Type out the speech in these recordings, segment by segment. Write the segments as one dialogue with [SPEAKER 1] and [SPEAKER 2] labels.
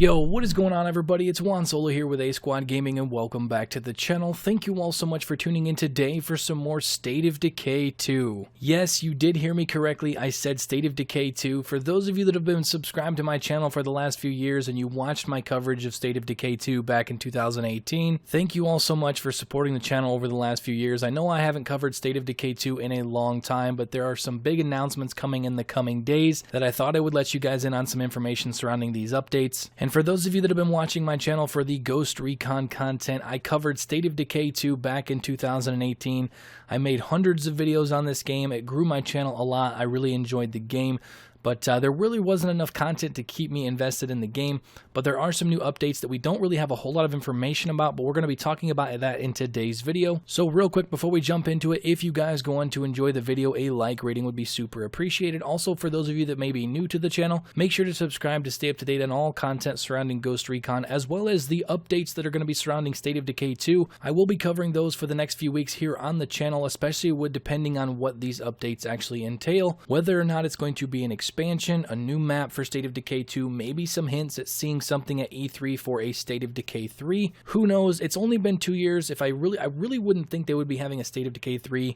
[SPEAKER 1] Yo, what is going on everybody? It's Juan Solo here with ASQD Gaming and welcome back to the channel. Thank you all so much for tuning in today for some more State of Decay 2. Yes, you did hear me correctly, I said State of Decay 2. For those of you that have been subscribed to my channel for the last few years and you watched my coverage of State of Decay 2 back in 2018, thank you all so much for supporting the channel over the last few years. I know I haven't covered State of Decay 2 in a long time, but there are some big announcements coming in the coming days that I thought I would let you guys in on some information surrounding these updates. And for those of you that have been watching my channel for the Ghost Recon content, I covered State of Decay 2 back in 2018. I made hundreds of videos on this game. It grew my channel a lot. I really enjoyed the game. But there really wasn't enough content to keep me invested in the game. But there are some new updates that we don't really have a whole lot of information about, but we're going to be talking about that in today's video. So real quick, before we jump into it, if you guys go on to enjoy the video, a like rating would be super appreciated. Also, for those of you that may be new to the channel, make sure to subscribe to stay up to date on all content surrounding Ghost Recon, as well as the updates that are going to be surrounding State of Decay 2. I will be covering those for the next few weeks here on the channel, especially depending on what these updates actually entail, whether or not it's going to be an expansion, a new map for State of Decay 2, maybe some hints at seeing something at E3 for a State of Decay 3. Who knows? It's only been 2 years. I really wouldn't think they would be having a State of Decay 3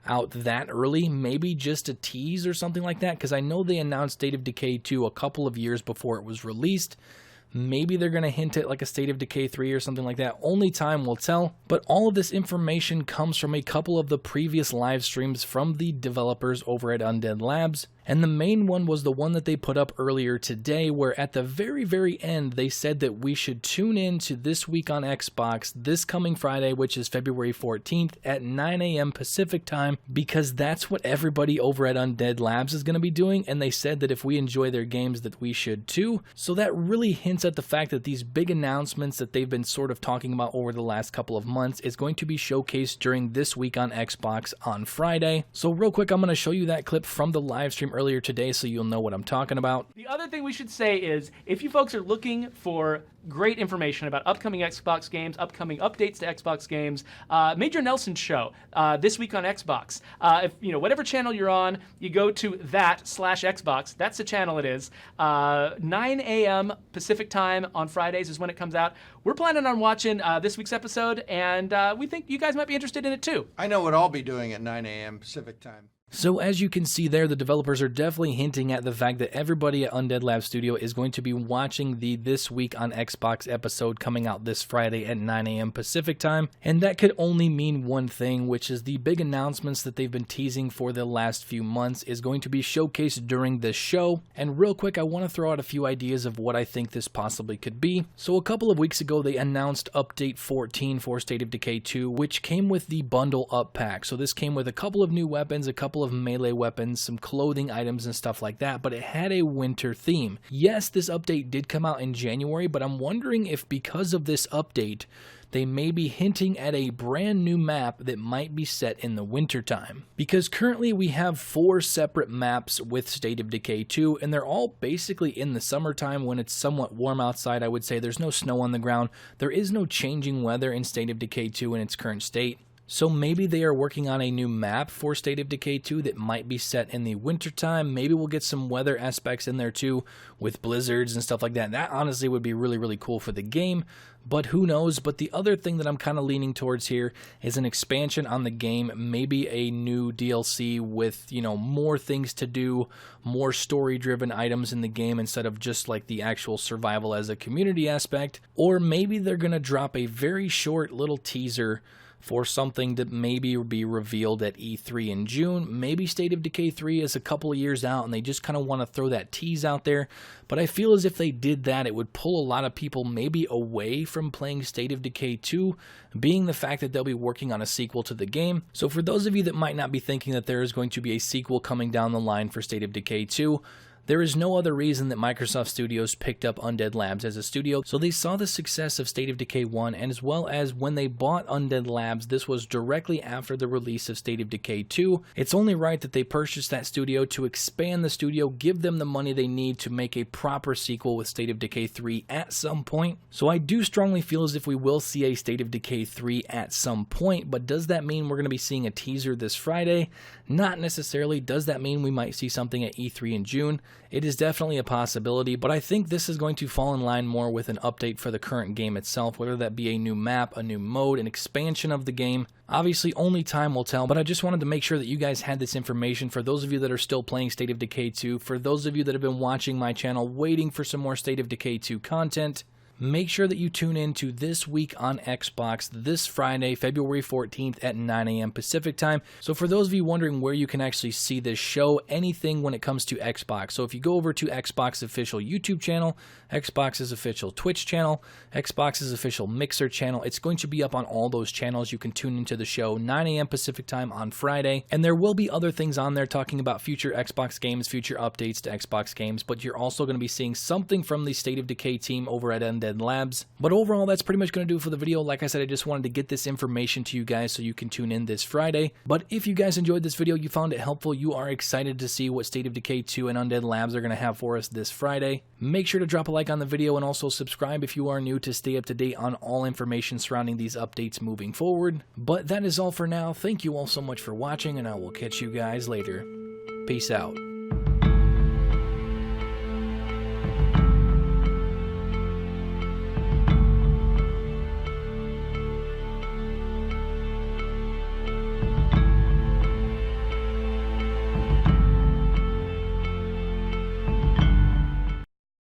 [SPEAKER 1] out that early. Maybe just a tease or something like that, because I know they announced State of Decay 2 a couple of years before it was released. Maybe they're going to hint at like a State of Decay 3 or something like that. Only time will tell. But all of this information comes from a couple of the previous live streams from the developers over at Undead Labs. And the main one was the one that they put up earlier today, where at the very end they said that we should tune in to This Week on Xbox this coming Friday, which is February 14th at 9 a.m. Pacific time, because that's what everybody over at Undead Labs is going to be doing, and they said that if we enjoy their games that we should too. So that really hints at the fact that these big announcements that they've been sort of talking about over the last couple of months is going to be showcased during This Week on Xbox on Friday. So real quick, I'm going to show you that clip from the live stream earlier today so you'll know what I'm talking about.
[SPEAKER 2] The other thing we should say is, if you folks are looking for great information about upcoming Xbox games, upcoming updates to Xbox games, Major Nelson's show, This Week on Xbox. If whatever channel you're on, you go to that/Xbox. That's the channel it is. 9 a.m. Pacific time on Fridays is when it comes out. We're planning on watching this week's episode, and we think you guys might be interested in it too.
[SPEAKER 3] I know what I'll be doing at 9 a.m. Pacific time.
[SPEAKER 1] So as you can see there, the developers are definitely hinting at the fact that everybody at Undead Lab Studio is going to be watching the This Week on Xbox episode coming out this Friday at 9 a.m. Pacific time. And that could only mean one thing, which is the big announcements that they've been teasing for the last few months is going to be showcased during this show. And real quick, I want to throw out a few ideas of what I think this possibly could be. So a couple of weeks ago, they announced Update 14 for State of Decay 2, which came with the Bundle Up Pack. So this came with a couple of new weapons, a couple of melee weapons, some clothing items and stuff like that, but it had a winter theme. Yes, this update did come out in January, but I'm wondering if because of this update, they may be hinting at a brand new map that might be set in the winter time. Because currently we have 4 separate maps with State of Decay 2, and they're all basically in the summertime when it's somewhat warm outside. I would say there's no snow on the ground. There is no changing weather in State of Decay 2 in its current state. So maybe they are working on a new map for State of Decay 2 that might be set in the wintertime. Maybe we'll get some weather aspects in there too with blizzards and stuff like that. That honestly would be really cool for the game, but who knows. But the other thing that I'm kind of leaning towards here is an expansion on the game, maybe a new DLC with, more things to do, more story-driven items in the game instead of just like the actual survival as a community aspect. Or maybe they're going to drop a very short little teaser for something that maybe will be revealed at E3 in June. Maybe State of Decay 3 is a couple of years out and they just kind of want to throw that tease out there. But I feel as if they did that, it would pull a lot of people maybe away from playing State of Decay 2, being the fact that they'll be working on a sequel to the game. So for those of you that might not be thinking that there is going to be a sequel coming down the line for State of Decay 2, there is no other reason that Microsoft Studios picked up Undead Labs as a studio, so they saw the success of State of Decay 1, and as well as when they bought Undead Labs, this was directly after the release of State of Decay 2. It's only right that they purchased that studio to expand the studio, give them the money they need to make a proper sequel with State of Decay 3 at some point. So I do strongly feel as if we will see a State of Decay 3 at some point, but does that mean we're going to be seeing a teaser this Friday? Not necessarily. Does that mean we might see something at E3 in June? it is definitely a possibility, but I think this is going to fall in line more with an update for the current game itself, whether that be a new map, a new mode, an expansion of the game. Obviously, only time will tell, but I just wanted to make sure that you guys had this information for those of you that are still playing State of Decay 2, for those of you that have been watching my channel waiting for some more State of Decay 2 content. Make sure that you tune in to This Week on Xbox this Friday, February 14th at 9 a.m. Pacific time. So for those of you wondering where you can actually see this show, anything when it comes to Xbox. So if you go over to Xbox's official YouTube channel, Xbox's official Twitch channel, Xbox's official Mixer channel, it's going to be up on all those channels. You can tune into the show 9 a.m. Pacific time on Friday. And there will be other things on there talking about future Xbox games, future updates to Xbox games, but you're also going to be seeing something from the State of Decay team over at Undead Labs. But overall, that's pretty much going to do it for the video. Like I said, I just wanted to get this information to you guys so you can tune in this Friday. But if you guys enjoyed this video, you found it helpful, you are excited to see what State of Decay 2 and Undead Labs are going to have for us this Friday, make sure to drop a like on the video and also subscribe if you are new to stay up to date on all information surrounding these updates moving forward. But that is all for now. Thank you all so much for watching, and I will catch you guys later. Peace out.